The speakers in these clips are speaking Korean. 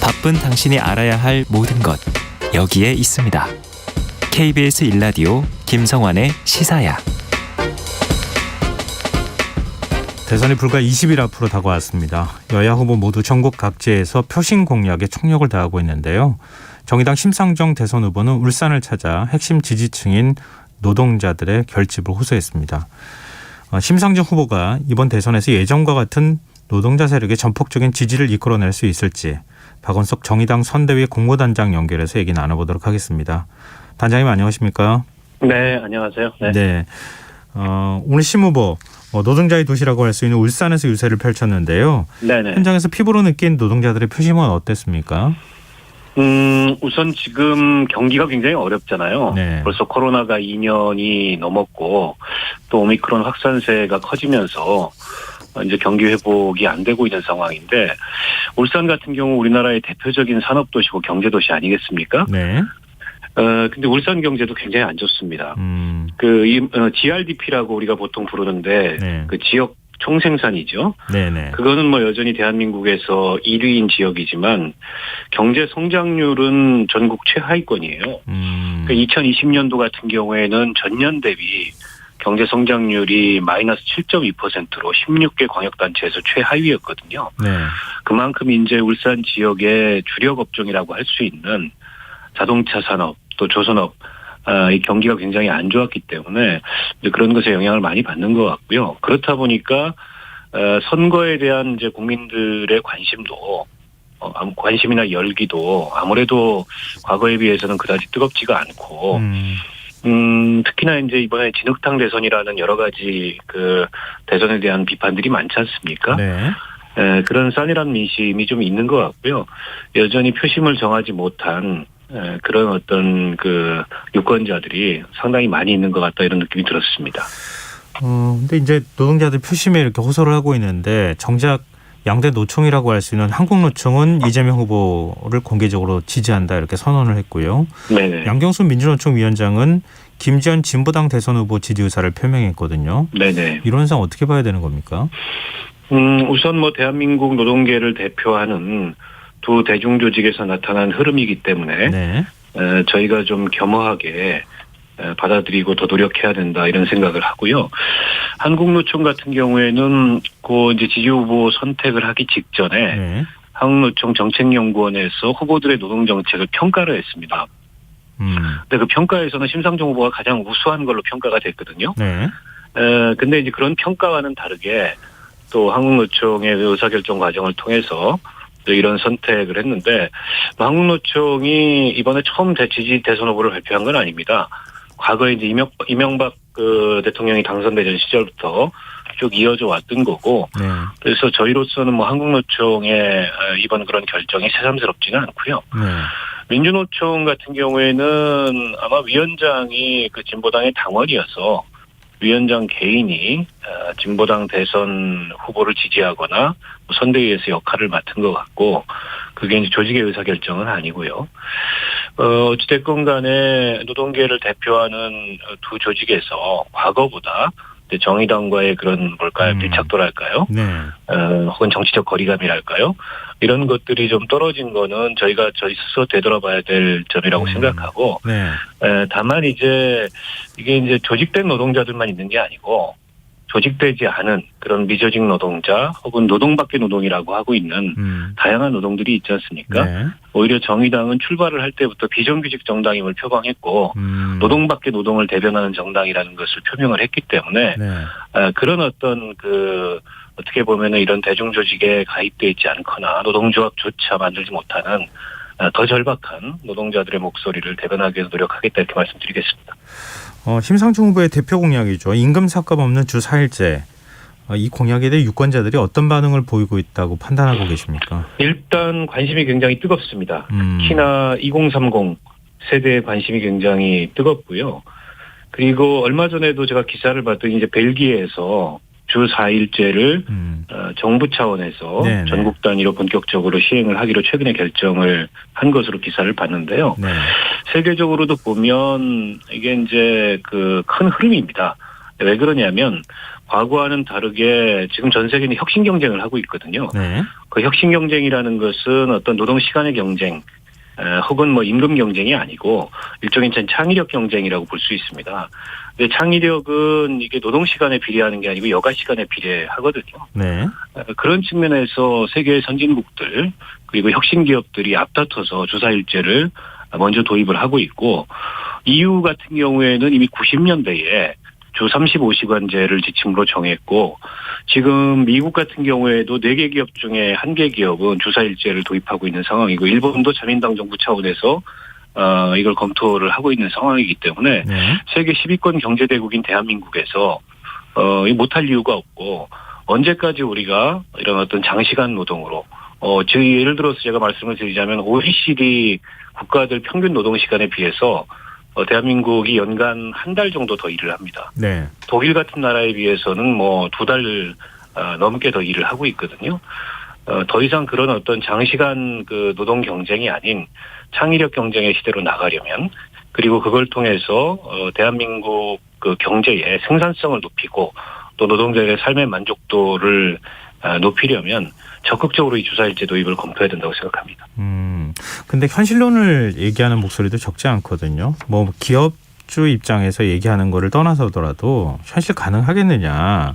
바쁜 당신이 알아야 할 모든 것 여기에 있습니다. KBS 1라디오 김성환의 시사야. 대선이 불과 20일 앞으로 다가왔습니다. 여야 후보 모두 전국 각지에서 표심 공략에 총력을 다하고 있는데요. 정의당 심상정 대선 후보는 울산을 찾아 핵심 지지층인 노동자들의 결집을 호소했습니다. 심상정 후보가 이번 대선에서 예전과 같은 노동자 세력의 전폭적인 지지를 이끌어낼 수 있을지 박원석 정의당 선대위 공모단장 연결해서 얘기 나눠보도록 하겠습니다. 단장님 안녕하십니까? 네, 안녕하세요. 네. 오늘 심 후보 노동자의 도시라고 할 수 있는 울산에서 유세를 펼쳤는데요. 네네. 현장에서 피부로 느낀 노동자들의 표심은 어땠습니까? 우선 지금 경기가 굉장히 어렵잖아요. 네. 벌써 코로나가 2년이 넘었고 또 오미크론 확산세가 커지면서 이제 경기 회복이 안 되고 있는 상황인데 울산 같은 경우 우리나라의 대표적인 산업도시고 경제도시 아니겠습니까? 네. 근데 울산 경제도 굉장히 안 좋습니다. GRDP라고 우리가 보통 부르는데 네. 그 지역 총생산이죠. 네네. 그거는 뭐 여전히 대한민국에서 1위인 지역이지만 경제 성장률은 전국 최하위권이에요. 그 2020년도 같은 경우에는 전년 대비 경제 성장률이 마이너스 7.2%로 16개 광역단체에서 최하위였거든요. 네. 그만큼 이제 울산 지역의 주력 업종이라고 할 수 있는 자동차 산업 또 조선업 이 경기가 굉장히 안 좋았기 때문에 그런 것에 영향을 많이 받는 것 같고요. 그렇다 보니까 선거에 대한 이제 국민들의 관심도 관심이나 열기도 아무래도 과거에 비해서는 그다지 뜨겁지가 않고 특히나 이제 이번에 진흙탕 대선이라는 여러 가지 그 대선에 대한 비판들이 많지 않습니까? 네. 그런 싸늘한 민심이 좀 있는 것 같고요. 여전히 표심을 정하지 못한 그런 어떤 그 유권자들이 상당히 많이 있는 것 같다 이런 느낌이 들었습니다. 근데 이제 노동자들 표심에 이렇게 호소를 하고 있는데 정작 양대 노총이라고 할 수 있는 한국노총은 이재명 후보를 공개적으로 지지한다 이렇게 선언을 했고요. 네네. 양경수 민주노총 위원장은 김지현 진보당 대선 후보 지지 의사를 표명했거든요. 네네. 이런 상황 어떻게 봐야 되는 겁니까? 우선 뭐 대한민국 노동계를 대표하는 두 대중조직에서 나타난 흐름이기 때문에 네. 저희가 좀 겸허하게 받아들이고 더 노력해야 된다 이런 생각을 하고요. 한국노총 같은 경우에는 그 이제 지지 후보 선택을 하기 직전에 네. 한국노총 정책연구원에서 후보들의 노동 정책을 평가를 했습니다. 근데 그 평가에서는 심상정 후보가 가장 우수한 걸로 평가가 됐거든요. 네. 근데 이제 그런 평가와는 다르게 또 한국노총의 의사결정 과정을 통해서 이런 선택을 했는데 한국노총이 이번에 처음 지지 대선 후보를 발표한 건 아닙니다. 과거에 이제 이명박 그 대통령이 당선되던 시절부터 쭉 이어져 왔던 거고 네. 그래서 저희로서는 뭐 한국노총의 이번 그런 결정이 새삼스럽지는 않고요. 네. 민주노총 같은 경우에는 아마 위원장이 그 진보당의 당원이어서 위원장 개인이 진보당 대선 후보를 지지하거나 선대위에서 역할을 맡은 것 같고 그게 이제 조직의 의사결정은 아니고요. 어찌됐건 간에 노동계를 대표하는 두 조직에서 과거보다 정의당과의 그런 뭘까요? 밀착도랄까요? 네. 혹은 정치적 거리감이랄까요? 이런 것들이 좀 떨어진 거는 저희가 저희 스스로 되돌아봐야 될 점이라고 생각하고 네. 다만 이제 이게 이제 조직된 노동자들만 있는 게 아니고 조직되지 않은 그런 미조직 노동자 혹은 노동 밖의 노동이라고 하고 있는 다양한 노동들이 있지 않습니까? 네. 오히려 정의당은 출발을 할 때부터 비정규직 정당임을 표방했고 노동 밖의 노동을 대변하는 정당이라는 것을 표명을 했기 때문에 네. 그런 어떤 그 어떻게 보면은 이런 대중조직에 가입돼 있지 않거나 노동조합조차 만들지 못하는 더 절박한 노동자들의 목소리를 대변하기 위해서 노력하겠다 이렇게 말씀드리겠습니다. 심상정 후보의 대표 공약이죠. 임금 삭감 없는 주 4일제. 이 공약에 대해 유권자들이 어떤 반응을 보이고 있다고 판단하고 계십니까? 일단 관심이 굉장히 뜨겁습니다. 특히나 2030 세대의 관심이 굉장히 뜨겁고요. 그리고 얼마 전에도 제가 기사를 봤더니 이제 벨기에에서 주 4일제를 정부 차원에서 네네. 전국 단위로 본격적으로 시행을 하기로 최근에 결정을 한 것으로 기사를 봤는데요. 네. 세계적으로도 보면 이게 이제 그 큰 흐름입니다. 왜 그러냐면 과거와는 다르게 지금 전 세계는 혁신 경쟁을 하고 있거든요. 네. 그 혁신 경쟁이라는 것은 어떤 노동 시간의 경쟁 혹은 뭐 임금 경쟁이 아니고 일종의 창의력 경쟁이라고 볼 수 있습니다. 근데 창의력은 이게 노동 시간에 비례하는 게 아니고 여가 시간에 비례하거든요. 네. 그런 측면에서 세계 선진국들 그리고 혁신 기업들이 앞다퉈서 주사일제를 먼저 도입을 하고 있고 EU 같은 경우에는 이미 90년대에 주 35시간제를 지침으로 정했고 지금 미국 같은 경우에도 4개 기업 중에 1개 기업은 주사일제를 도입하고 있는 상황이고 일본도 자민당 정부 차원에서 이걸 검토를 하고 있는 상황이기 때문에 네. 세계 10위권 경제대국인 대한민국에서 못할 이유가 없고 언제까지 우리가 이런 어떤 장시간 노동으로 즉 예를 들어서 제가 말씀을 드리자면 OECD 국가들 평균 노동 시간에 비해서 대한민국이 연간 1달 정도 더 일을 합니다. 네. 독일 같은 나라에 비해서는 뭐 2달 넘게 더 일을 하고 있거든요. 더 이상 그런 어떤 장시간 그 노동 경쟁이 아닌 창의력 경쟁의 시대로 나가려면 그리고 그걸 통해서 대한민국 그 경제의 생산성을 높이고 또 노동자의 삶의 만족도를 높이려면 적극적으로 이 주사일제 도입을 검토해야 된다고 생각합니다. 근데 현실론을 얘기하는 목소리도 적지 않거든요. 뭐 기업주 입장에서 얘기하는 거를 떠나서더라도 현실 가능하겠느냐.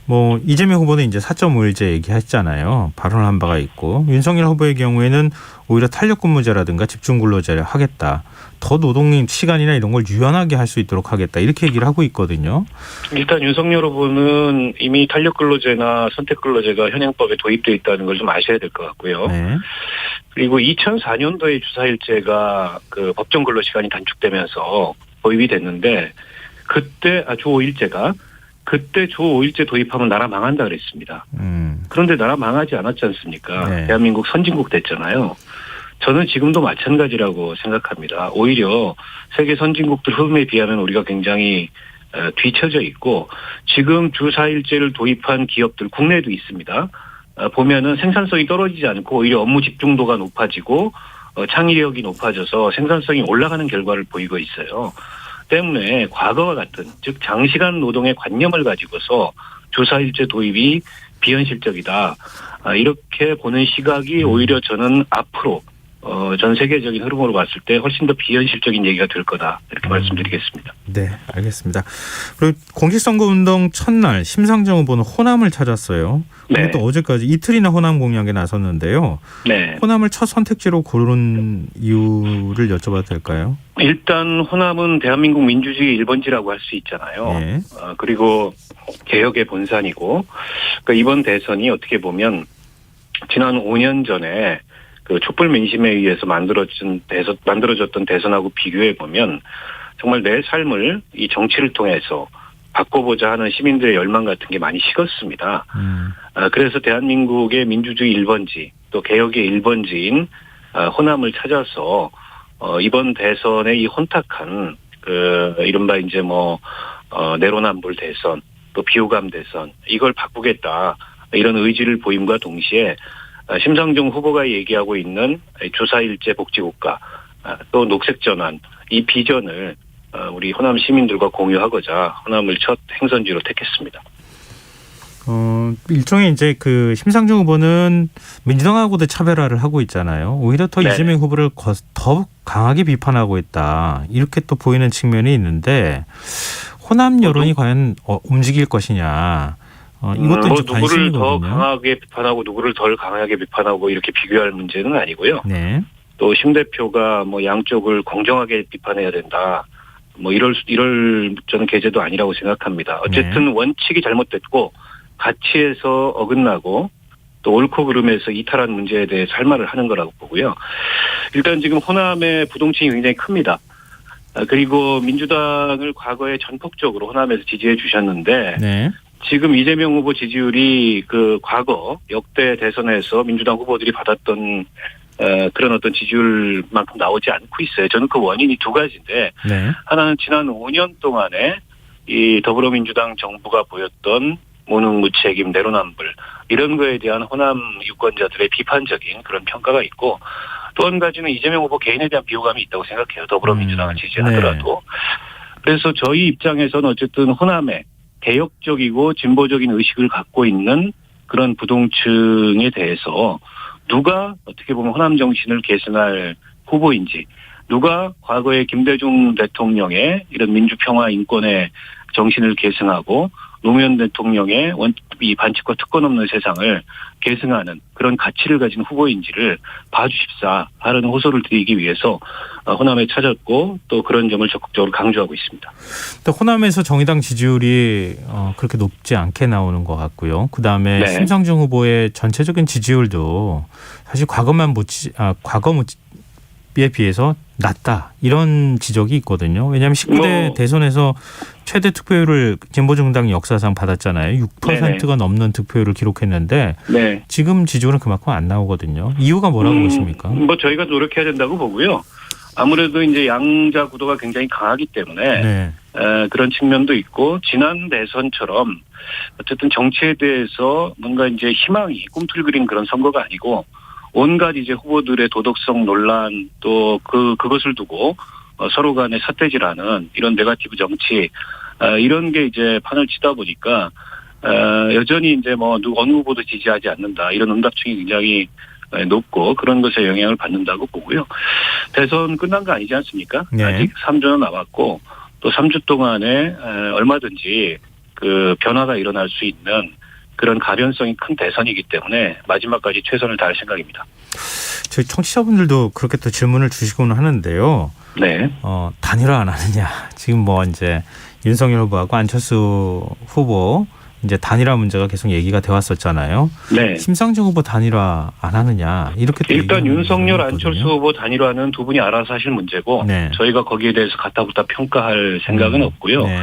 뭐 이재명 후보는 이제 4.5일제 얘기했잖아요. 발언한 바가 있고 윤석열 후보의 경우에는 오히려 탄력근무제라든가 집중근로제를 하겠다. 더 노동 시간이나 이런 걸 유연하게 할 수 있도록 하겠다. 이렇게 얘기를 하고 있거든요. 일단 윤석열 후보는 이미 탄력근로제나 선택근로제가 현행법에 도입되어 있다는 걸 좀 아셔야 될 것 같고요. 네. 그리고 2004년도에 주사일제가 그 법정 근로시간이 단축되면서 도입이 됐는데 그때 주 5일제가 그때 주 5일제 도입하면 나라 망한다 그랬습니다. 그런데 나라 망하지 않았지 않습니까? 네. 대한민국 선진국 됐잖아요. 저는 지금도 마찬가지라고 생각합니다. 오히려 세계 선진국들 흐름에 비하면 우리가 굉장히 뒤처져 있고 지금 주 4일제를 도입한 기업들 국내에도 있습니다. 보면은 생산성이 떨어지지 않고 오히려 업무 집중도가 높아지고 창의력이 높아져서 생산성이 올라가는 결과를 보이고 있어요. 때문에 과거와 같은 즉 장시간 노동의 관념을 가지고서 주 4일제 도입이 비현실적이다. 이렇게 보는 시각이 오히려 저는 앞으로 전 세계적인 흐름으로 봤을 때 훨씬 더 비현실적인 얘기가 될 거다. 이렇게 말씀드리겠습니다. 네, 알겠습니다. 그리고 공직선거운동 첫날 심상정 후보는 호남을 찾았어요. 네. 또 어제까지 이틀이나 호남 공략에 나섰는데요. 네. 호남을 첫 선택지로 고른 이유를 여쭤봐도 될까요? 일단 호남은 대한민국 민주주의 1번지라고 할 수 있잖아요. 네. 그리고 개혁의 본산이고 그러니까 이번 대선이 어떻게 보면 지난 5년 전에 그 촛불 민심에 의해서 만들어졌던 대선하고 비교해 보면 정말 내 삶을 이 정치를 통해서 바꿔보자 하는 시민들의 열망 같은 게 많이 식었습니다. 그래서 대한민국의 민주주의 1번지 또 개혁의 1번지인 호남을 찾아서 이번 대선의 이 혼탁한 그 이른바 이제 뭐 내로남불 대선 또 비호감 대선 이걸 바꾸겠다 이런 의지를 보임과 동시에 심상정 후보가 얘기하고 있는 주사일제 복지국가 또 녹색전환 이 비전을 우리 호남 시민들과 공유하고자 호남을 첫 행선지로 택했습니다. 일종의 이제 그 심상정 후보는 민주당하고도 차별화를 하고 있잖아요. 오히려 더 네. 이재명 후보를 더 강하게 비판하고 있다. 이렇게 또 보이는 측면이 있는데 호남 여론이 과연 움직일 것이냐. 이것도 이제 누구를 관심이거든요. 더 강하게 비판하고 누구를 덜 강하게 비판하고 이렇게 비교할 문제는 아니고요. 네. 또 심 대표가 뭐 양쪽을 공정하게 비판해야 된다. 뭐 이럴 저는 계제도 아니라고 생각합니다. 어쨌든 원칙이 잘못됐고 가치에서 어긋나고 또 옳고 그름에서 이탈한 문제에 대해서 할 말을 하는 거라고 보고요. 일단 지금 호남의 부동층이 굉장히 큽니다. 그리고 민주당을 과거에 전폭적으로 호남에서 지지해 주셨는데 네. 지금 이재명 후보 지지율이 그 과거 역대 대선에서 민주당 후보들이 받았던 그런 어떤 지지율만큼 나오지 않고 있어요. 저는 그 원인이 두 가지인데 네. 하나는 지난 5년 동안에 이 더불어민주당 정부가 보였던 무능무책임 내로남불 이런 거에 대한 호남 유권자들의 비판적인 그런 평가가 있고 또 한 가지는 이재명 후보 개인에 대한 비호감이 있다고 생각해요. 더불어민주당을 지지하더라도. 그래서 저희 입장에서는 어쨌든 호남에 개혁적이고 진보적인 의식을 갖고 있는 그런 부동층에 대해서 누가 어떻게 보면 호남 정신을 계승할 후보인지, 누가 과거에 김대중 대통령의 이런 민주평화 인권의 정신을 계승하고 노무현 대통령의 이 반칙과 특권 없는 세상을 계승하는 그런 가치를 가진 후보인지를 봐주십사 하는 호소를 드리기 위해서 호남에 찾았고 또 그런 점을 적극적으로 강조하고 있습니다. 또 호남에서 정의당 지지율이 그렇게 높지 않게 나오는 것 같고요. 그다음에 네. 심상정 후보의 전체적인 지지율도 사실 과거에 비해서 낮다 이런 지적이 있거든요. 왜냐하면 19대 대선에서 최대 투표율을 진보정당이 역사상 받았잖아요. 6%가 넘는 득표율을 기록했는데 네. 지금 지지율은 그만큼 안 나오거든요. 이유가 뭐라고 보십니까? 뭐 저희가 노력해야 된다고 보고요. 아무래도 이제 양자 구도가 굉장히 강하기 때문에 네. 그런 측면도 있고, 지난 대선처럼 어쨌든 정치에 대해서 뭔가 이제 희망이 꿈틀거리는 그런 선거가 아니고 온갖 이제 후보들의 도덕성 논란 또 그것을 두고 서로 간에 삿대질하는 이런 네거티브 정치, 이런 게 이제 판을 치다 보니까 여전히 이제 뭐 어느 후보도 지지하지 않는다 이런 응답층이 굉장히 높고 그런 것에 영향을 받는다고 보고요. 대선 끝난 거 아니지 않습니까? 네. 아직 3주는 남았고 또 3주 동안에 얼마든지 그 변화가 일어날 수 있는 그런 가변성이 큰 대선이기 때문에 마지막까지 최선을 다할 생각입니다. 저희 청취자분들도 그렇게 또 질문을 주시고는 하는데요. 네. 단일화 안 하느냐. 지금 뭐 이제 윤석열 후보하고 안철수 후보 이제 단일화 문제가 계속 얘기가 돼 왔었잖아요. 네. 심상정 후보 단일화 안 하느냐. 이렇게 또 일단 윤석열, 있거든요. 안철수 후보 단일화는 두 분이 알아서 하실 문제고 네. 저희가 거기에 대해서 갖다붙다 평가할 생각은 없고요. 네.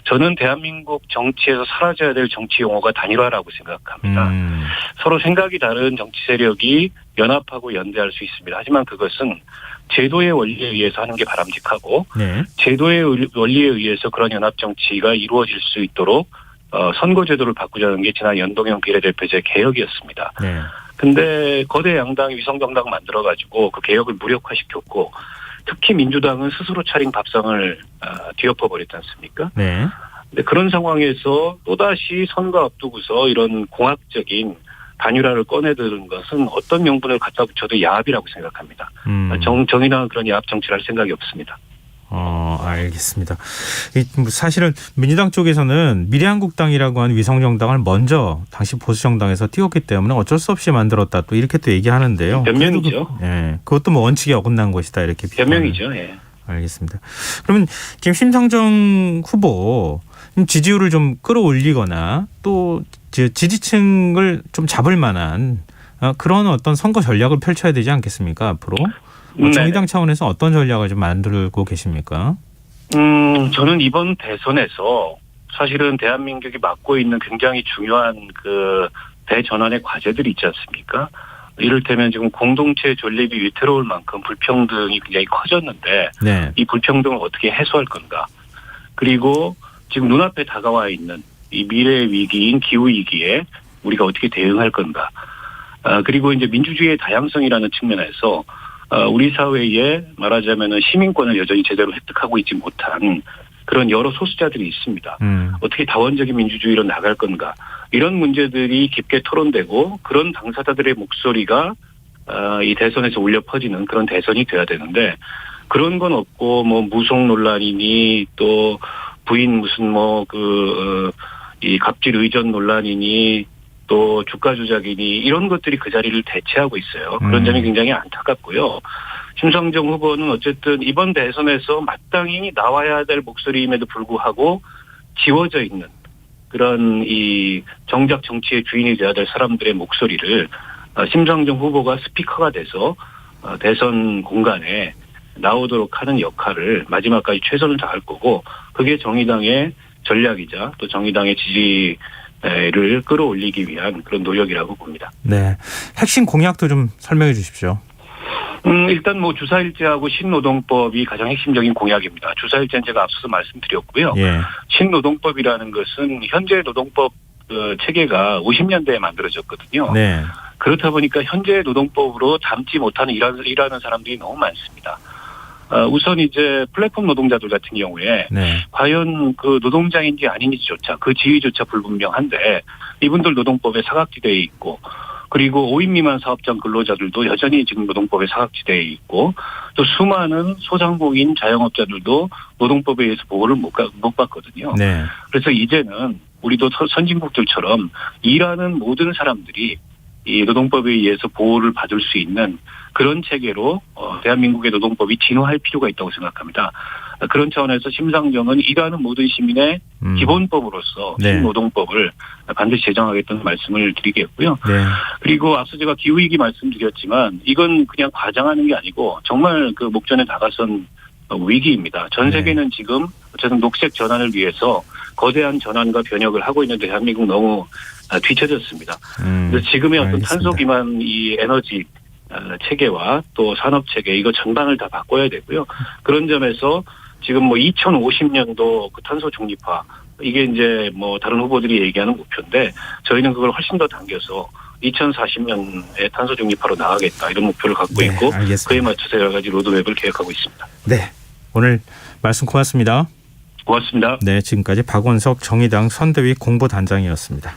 저는 대한민국 정치에서 사라져야 될 정치 용어가 단일화라고 생각합니다. 서로 생각이 다른 정치 세력이 연합하고 연대할 수 있습니다. 하지만 그것은 제도의 원리에 의해서 하는 게 바람직하고 네. 제도의 원리에 의해서 그런 연합 정치가 이루어질 수 있도록 선거제도를 바꾸자는 게 지난 연동형 비례대표제 개혁이었습니다. 네. 근데 거대 양당이 위성정당 만들어가지고 그 개혁을 무력화시켰고 특히 민주당은 스스로 차린 밥상을 뒤엎어버렸지 않습니까? 네. 근데 그런 상황에서 또다시 선거 앞두고서 이런 공학적인 단일화를 꺼내드는 것은 어떤 명분을 갖다 붙여도 야합이라고 생각합니다. 정의당은 그런 야합 정치를 할 생각이 없습니다. 알겠습니다. 사실은 민주당 쪽에서는 미래한국당이라고 하는 위성정당을 먼저 당시 보수정당에서 띄웠기 때문에 어쩔 수 없이 만들었다 또 이렇게 또 얘기하는데요. 변명이죠. 예, 그것도 뭐 원칙에 어긋난 것이다 이렇게 변명이죠. 예. 알겠습니다. 그러면 지금 심상정 후보 지지율을 좀 끌어올리거나 또 지지층을 좀 잡을 만한 그런 어떤 선거 전략을 펼쳐야 되지 않겠습니까 앞으로? 정의당 차원에서 어떤 전략을 좀 만들고 계십니까? 저는 이번 대선에서 사실은 대한민국이 맡고 있는 굉장히 중요한 그 대전환의 과제들이 있지 않습니까? 이를테면 지금 공동체 존립이 위태로울 만큼 불평등이 굉장히 커졌는데 네. 이 불평등을 어떻게 해소할 건가? 그리고 지금 눈앞에 다가와 있는 이 미래 위기인 기후 위기에 우리가 어떻게 대응할 건가? 그리고 이제 민주주의의 다양성이라는 측면에서 우리 사회에 말하자면은 시민권을 여전히 제대로 획득하고 있지 못한 그런 여러 소수자들이 있습니다. 어떻게 다원적인 민주주의로 나갈 건가? 이런 문제들이 깊게 토론되고 그런 당사자들의 목소리가 이 대선에서 울려 퍼지는 그런 대선이 돼야 되는데 그런 건 없고 뭐 무속 논란이니 또 부인 무슨 이 갑질 의전 논란이니 또 주가 조작이니 이런 것들이 그 자리를 대체하고 있어요. 그런 점이 굉장히 안타깝고요. 심상정 후보는 어쨌든 이번 대선에서 마땅히 나와야 될 목소리임에도 불구하고 지워져 있는 그런 이 정작 정치의 주인이 되어야 될 사람들의 목소리를 심상정 후보가 스피커가 돼서 대선 공간에 나오도록 하는 역할을 마지막까지 최선을 다할 거고 그게 정의당의 전략이자 또 정의당의 지지를 끌어올리기 위한 그런 노력이라고 봅니다. 네, 핵심 공약도 좀 설명해 주십시오. 일단 뭐 주사일제하고 신노동법이 가장 핵심적인 공약입니다. 주사일제는 제가 앞서서 말씀드렸고요. 예. 신노동법이라는 것은 현재 노동법 체계가 50년대에 만들어졌거든요. 네. 그렇다 보니까 현재 노동법으로 담지 못하는 일하는 사람들이 너무 많습니다. 우선 이제 플랫폼 노동자들 같은 경우에 네. 과연 그 노동자인지 아닌지조차 그 지위조차 불분명한데 이분들 노동법에 사각지대에 있고 그리고 5인 미만 사업장 근로자들도 여전히 지금 노동법에 사각지대에 있고 또 수많은 소상공인 자영업자들도 노동법에 의해서 보호를 못 받거든요. 네. 그래서 이제는 우리도 선진국들처럼 일하는 모든 사람들이 이 노동법에 의해서 보호를 받을 수 있는 그런 체계로 대한민국의 노동법이 진화할 필요가 있다고 생각합니다. 그런 차원에서 심상정은 일하는 모든 시민의 기본법으로서 네. 신노동법을 반드시 제정하겠다는 말씀을 드리겠고요. 네. 그리고 앞서 제가 기후위기 말씀드렸지만 이건 그냥 과장하는 게 아니고 정말 그 목전에 다가선 위기입니다. 전 세계는 지금 어쨌든 녹색 전환을 위해서 거대한 전환과 변혁을 하고 있는데 대한민국 너무 뒤처졌습니다. 그래서 지금의 어떤 알겠습니다. 탄소 기반 이 에너지 체계와 또 산업 체계 이거 전반을 다 바꿔야 되고요. 그런 점에서 지금 뭐 2050년도 그 탄소 중립화 이게 이제 뭐 다른 후보들이 얘기하는 목표인데 저희는 그걸 훨씬 더 당겨서 2040년에 탄소 중립화로 나가겠다 이런 목표를 갖고 네, 있고 알겠습니다. 그에 맞춰서 여러 가지 로드맵을 계획하고 있습니다. 네. 오늘 말씀 고맙습니다. 고맙습니다. 네, 지금까지 박원석 정의당 선대위 공보단장이었습니다.